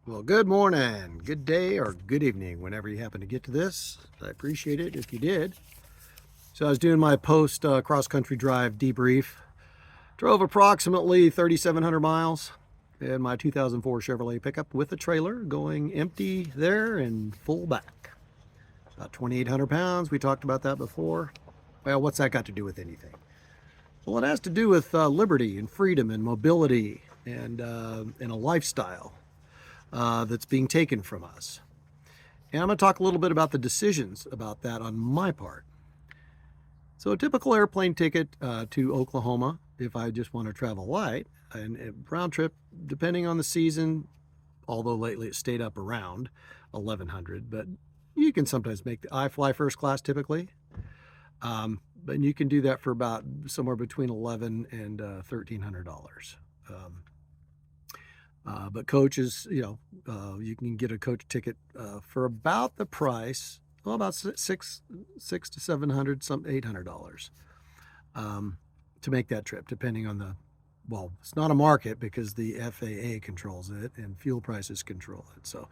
Well, good morning, good day, or good evening, whenever you happen to get to this. I appreciate it if you did. So I was doing my post cross-country drive debrief. Drove approximately 3,700 miles in my 2004 Chevrolet pickup with a trailer, going empty there and full back. About 2,800 pounds. We talked about that before. Well, what's that got to do with anything? Well, it has to do with liberty and freedom and mobility and a lifestyle that's being taken from us. And I'm going to talk a little bit about the decisions about that on my part. So a typical airplane ticket to Oklahoma, if I just want to travel light, and a round trip, depending on the season, although lately it stayed up around 1,100, but you can sometimes make I fly first class typically. But you can do that for about somewhere between $1,100 and $1,300. But coaches, you can get a coach ticket for about the price, well, about six to $700, some $800 to make that trip, depending on it's not a market because the FAA controls it and fuel prices control it. So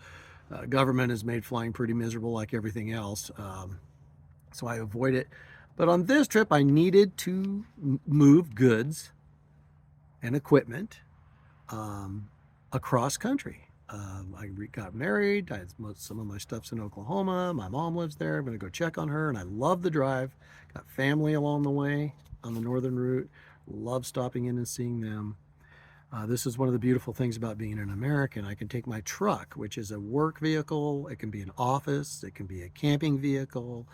government has made flying pretty miserable like everything else. So I avoid it. But on this trip, I needed to move goods and equipment across country. I got married. Some of my stuff's in Oklahoma. My mom lives there. I'm going to go check on her, and I love the drive. Got family along the way on the northern route. Love stopping in and seeing them. This is one of the beautiful things about being an American. I can take my truck, which is a work vehicle. It can be an office. It can be a camping vehicle.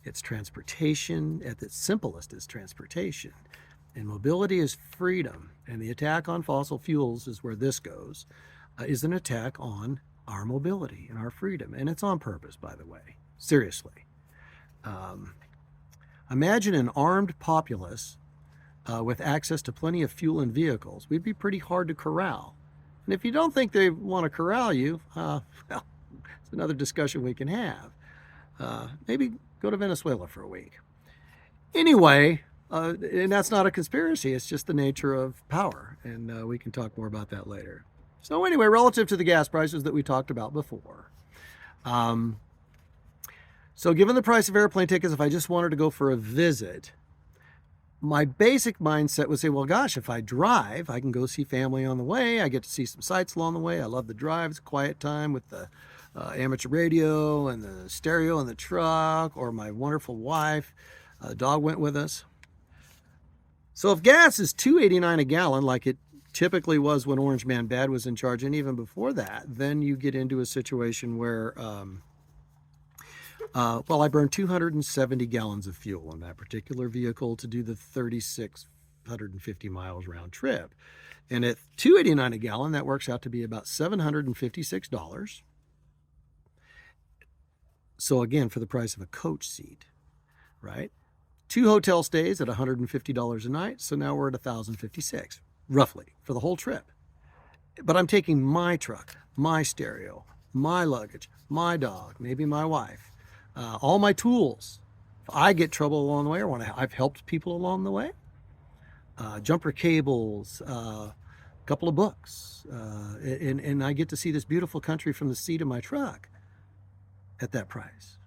It's transportation. At its simplest, it's transportation. And mobility is freedom. And the attack on fossil fuels is where this goes, is an attack on our mobility and our freedom. And it's on purpose, by the way. Seriously. Imagine an armed populace with access to plenty of fuel and vehicles. We'd be pretty hard to corral. And if you don't think they want to corral you, well, it's another discussion we can have. Maybe go to Venezuela for a week. Anyway, and that's not a conspiracy. It's just the nature of power. And we can talk more about that later. So anyway, relative to the gas prices that we talked about before. So given the price of airplane tickets, if I just wanted to go for a visit, my basic mindset would say, well, gosh, if I drive, I can go see family on the way. I get to see some sights along the way. I love the drive. It's a quiet time with the amateur radio and the stereo in the truck, or my wonderful wife. Dog went with us. So if gas is $2.89 a gallon, like it typically was when Orange Man Bad was in charge, and even before that, then you get into a situation where, I burned 270 gallons of fuel in that particular vehicle to do the 3,650 miles round trip. And at $2.89 a gallon, that works out to be about $756. So again, for the price of a coach seat, right? 2 hotel stays at $150 a night, so now we're at $1,056, roughly, for the whole trip. But I'm taking my truck, my stereo, my luggage, my dog, maybe my wife, all my tools. If I get trouble along the way, or I've helped people along the way, jumper cables, a couple of books, and I get to see this beautiful country from the seat of my truck at that price.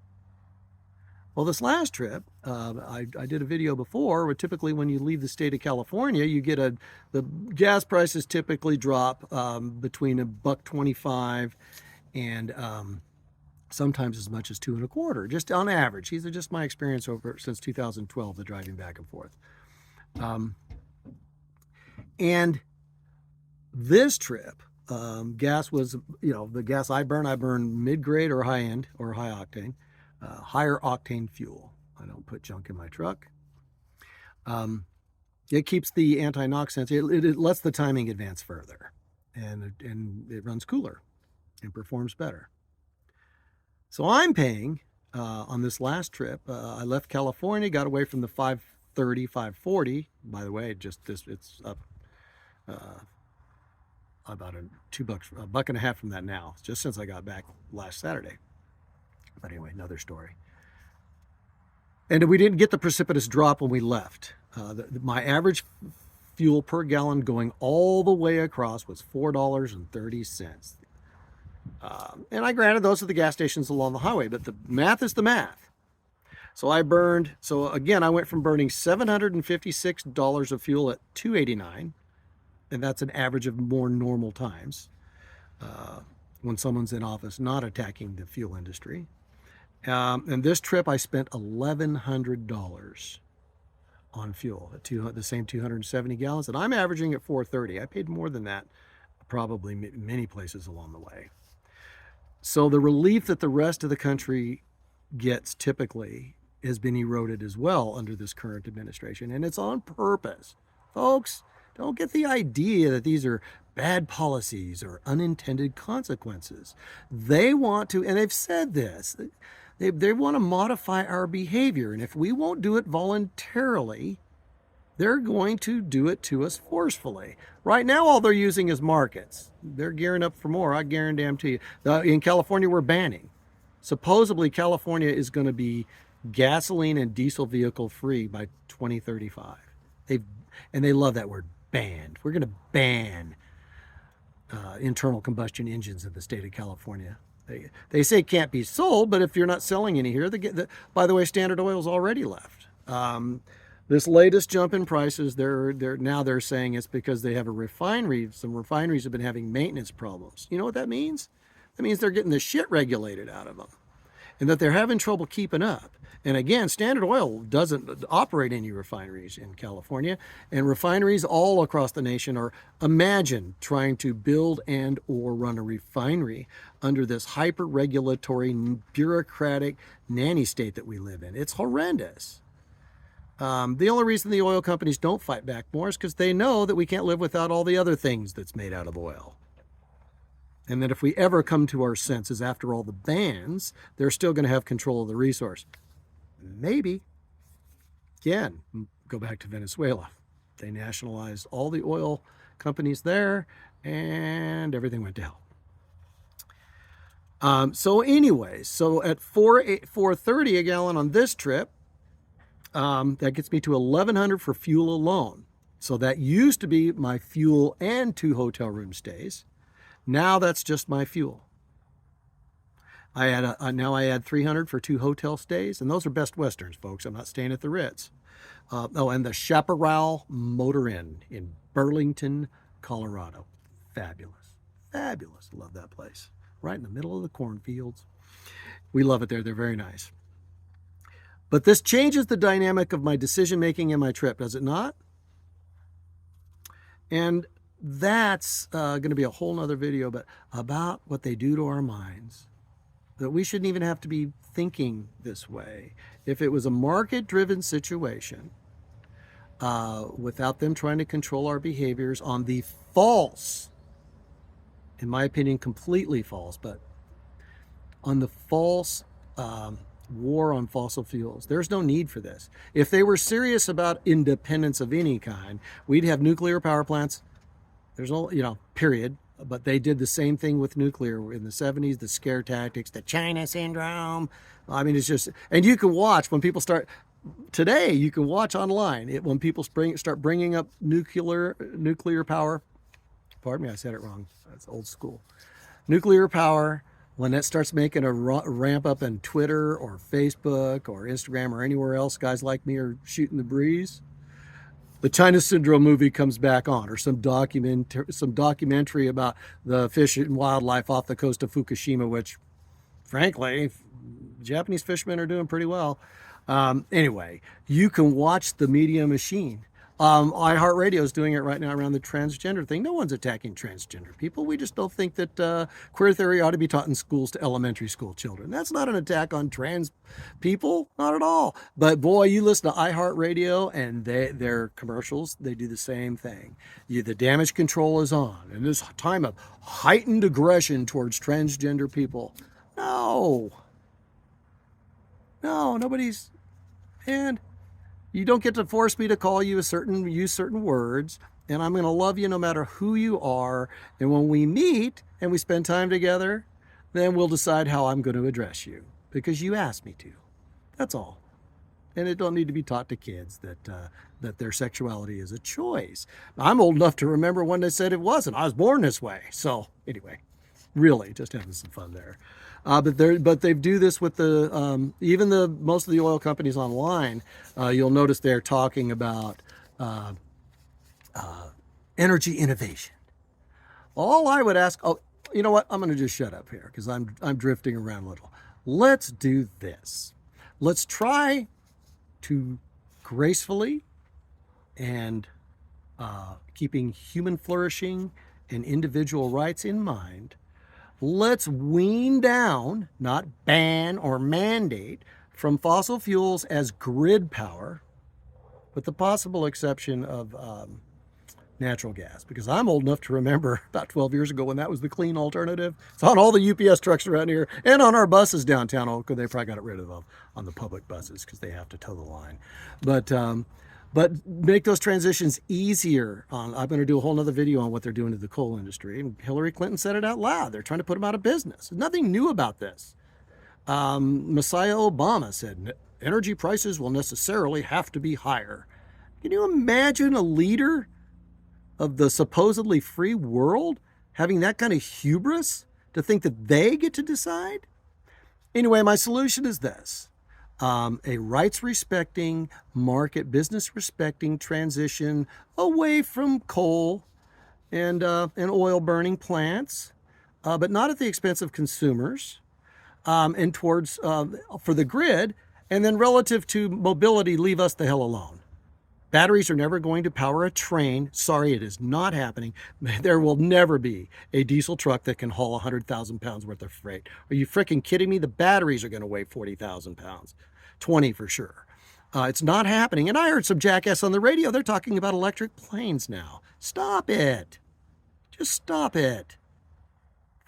Well, this last trip, I did a video before, where typically when you leave the state of California, you get the gas prices typically drop between $1.25 and sometimes as much as $2.25, just on average. These are just my experience since 2012, the driving back and forth. And this trip, gas was, the gas I burn mid-grade or high-end or high octane. Higher octane fuel. I don't put junk in my truck. It keeps the anti-knock sensor. It lets the timing advance further, and it runs cooler and performs better. So I'm paying on this last trip. I left California, got away from the 530, 540. By the way, it's up about a buck and a half from that now, just since I got back last Saturday. But anyway, another story. And we didn't get the precipitous drop when we left. My average fuel per gallon going all the way across was $4.30. And I granted those are the gas stations along the highway, but the math is the math. So I went from burning $756 of fuel at $2.89, and that's an average of more normal times when someone's in office not attacking the fuel industry. And this trip I spent $1,100 on fuel at the same 270 gallons, and I'm averaging at 430. I paid more than that probably many places along the way. So the relief that the rest of the country gets typically has been eroded as well under this current administration, and it's on purpose. Folks, don't get the idea that these are bad policies or unintended consequences. They want to, and they've said this, they want to modify our behavior, and if we won't do it voluntarily, they're going to do it to us forcefully. Right now, all they're using is markets. They're gearing up for more, I guarantee you. In California, we're banning. Supposedly, California is going to be gasoline and diesel vehicle free by 2035. They love that word, banned. We're going to ban internal combustion engines in the state of California. They say it can't be sold, but if you're not selling any here, by the way, Standard Oil's already left. This latest jump in prices, they're saying it's because they have a refinery. Some refineries have been having maintenance problems. You know what that means? That means they're getting the shit regulated out of them, and that they're having trouble keeping up. And again, Standard Oil doesn't operate any refineries in California, and refineries all across the nation are, imagine trying to build and or run a refinery under this hyper-regulatory, bureaucratic nanny state that we live in. It's horrendous. The only reason the oil companies don't fight back more is because they know that we can't live without all the other things that's made out of oil. And that if we ever come to our senses after all the bans, they're still going to have control of the resource. Maybe. Again, go back to Venezuela. They nationalized all the oil companies there, and everything went to hell. So at $4.30 a gallon on this trip, that gets me to $1,100 for fuel alone. So that used to be my fuel and 2 hotel room stays. Now that's just my fuel. Now I add $300 for 2 hotel stays, and those are Best Westerns, folks. I'm not staying at the Ritz. And the Chaparral Motor Inn in Burlington, Colorado. Fabulous. Love that place. Right in the middle of the cornfields. We love it there. They're very nice. But this changes the dynamic of my decision-making and my trip, does it not? And that's going to be a whole nother video, but about what they do to our minds. That we shouldn't even have to be thinking this way. If it was a market-driven situation, without them trying to control our behaviors on the false, in my opinion, completely false, but on the false war on fossil fuels. There's no need for this. If they were serious about independence of any kind, we'd have nuclear power plants. There's no, period. But they did the same thing with nuclear in the 70s, the scare tactics, the China syndrome. I mean, it's just, and you can watch when people start, today you can watch online, when people start bringing up nuclear power. Pardon me, I said it wrong. That's old school. Nuclear power, when that starts making a ramp up in Twitter or Facebook or Instagram or anywhere else, guys like me are shooting the breeze. The China Syndrome movie comes back on, or some documentary about the fish and wildlife off the coast of Fukushima, which, frankly, Japanese fishermen are doing pretty well. Anyway, you can watch the media machine. iHeartRadio is doing it right now around the transgender thing. No one's attacking transgender people. We just don't think that queer theory ought to be taught in schools to elementary school children. That's not an attack on trans people, not at all. But boy, you listen to iHeartRadio and their commercials, they do the same thing. The damage control is on. In this time of heightened aggression towards transgender people, no, nobody's, and you don't get to force me to call you use certain words, and I'm going to love you no matter who you are. And when we meet and we spend time together, then we'll decide how I'm going to address you because you asked me to. That's all. And it don't need to be taught to kids that their sexuality is a choice. I'm old enough to remember when they said it wasn't. I was born this way. So anyway, Really, just having some fun there. But they do this with the even the most of the oil companies online. You'll notice they're talking about energy innovation. All I would ask, oh, you know what? I'm going to just shut up here because I'm drifting around a little. Let's do this. Let's try to gracefully and keeping human flourishing and individual rights in mind, let's wean down, not ban or mandate, from fossil fuels as grid power, with the possible exception of natural gas, because I'm old enough to remember about 12 years ago when that was the clean alternative. It's on all the UPS trucks around here and on our buses downtown. Oh, they probably got rid of them on the public buses because they have to toe the line. But make those transitions easier. I'm going to do a whole nother video on what they're doing to the coal industry. And Hillary Clinton said it out loud. They're trying to put them out of business. There's nothing new about this. Messiah Obama said energy prices will necessarily have to be higher. Can you imagine a leader of the supposedly free world having that kind of hubris to think that they get to decide? Anyway, my solution is this. A rights-respecting, market business-respecting transition away from coal and oil-burning plants, but not at the expense of consumers, and towards for the grid, and then relative to mobility, leave us the hell alone. Batteries are never going to power a train. Sorry, it is not happening. There will never be a diesel truck that can haul 100,000 pounds worth of freight. Are you freaking kidding me? The batteries are going to weigh 40,000 pounds, 20 for sure. It's not happening. And I heard some jackass on the radio. They're talking about electric planes now. Stop it. Just stop it.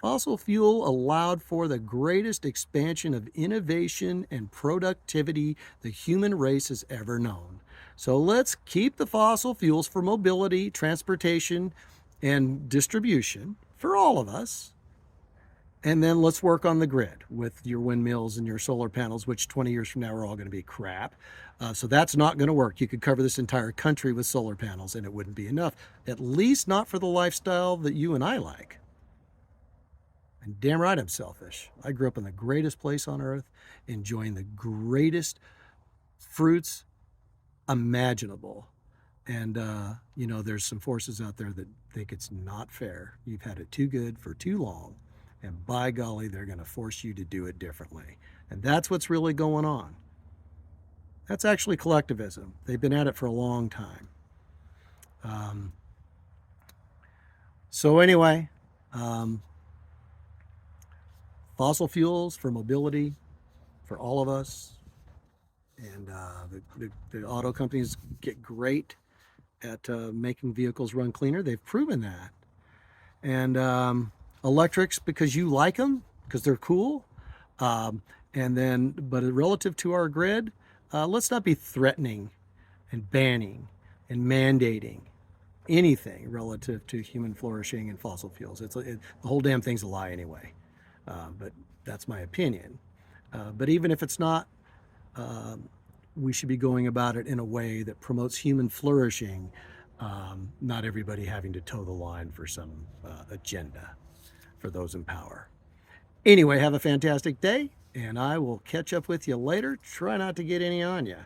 Fossil fuel allowed for the greatest expansion of innovation and productivity the human race has ever known. So let's keep the fossil fuels for mobility, transportation, and distribution for all of us. And then let's work on the grid with your windmills and your solar panels, which 20 years from now are all going to be crap. So that's not going to work. You could cover this entire country with solar panels and it wouldn't be enough, at least not for the lifestyle that you and I like. And damn right I'm selfish. I grew up in the greatest place on earth, enjoying the greatest fruits imaginable. And, there's some forces out there that think it's not fair. You've had it too good for too long. And by golly, they're going to force you to do it differently. And that's what's really going on. That's actually collectivism. They've been at it for a long time. So anyway, fossil fuels for mobility for all of us. And the auto companies get great at making vehicles run cleaner. They've proven that. And electrics, because you like them, because they're cool. But relative to our grid, let's not be threatening and banning and mandating anything relative to human flourishing and fossil fuels. The whole damn thing's a lie anyway. But that's my opinion. But even if it's not, we should be going about it in a way that promotes human flourishing, not everybody having to toe the line for some agenda for those in power. Anyway, have a fantastic day, and I will catch up with you later. Try not to get any on you.